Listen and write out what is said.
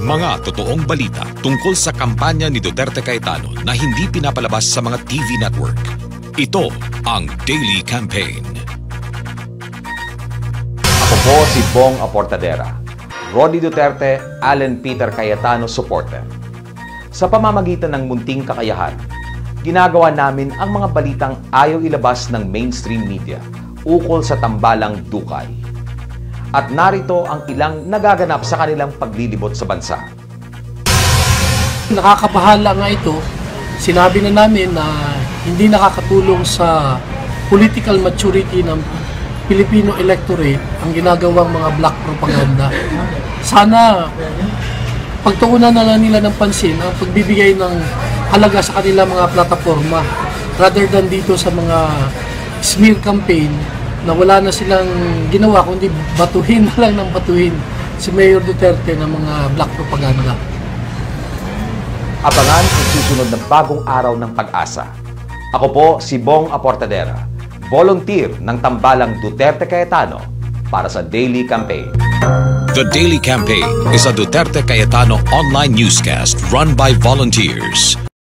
Mga totoong balita tungkol sa kampanya ni Duterte Cayetano na hindi pinapalabas sa mga TV network. Ito ang Daily Campaign. Ako po si Bong Aportadera, Rody Duterte, Allen Peter Cayetano supporter. Sa pamamagitan ng munting kakayahan, ginagawa namin ang mga balitang ayaw ilabas ng mainstream media ukol sa tambalang Dukay. At narito ang ilang nagaganap sa kanilang paglilibot sa bansa. Nakakabahala nga ito. Sinabi na namin na hindi nakakatulong sa political maturity ng Filipino electorate ang ginagawang mga black propaganda. Sana pagtuunan na lang nila ng pansin ang pagbibigay ng halaga sa kanilang mga plataforma rather than dito sa mga smear campaign na wala na silang ginawa kundi batuhin na lang ng batuhin si Mayor Duterte ng mga black propaganda. Abangan ang susunod na bagong araw ng pag-asa. Ako po si Bong Aportadera, volunteer ng tambalang Duterte Cayetano para sa Daily Campaign. The Daily Campaign is a Duterte Cayetano online newscast run by volunteers.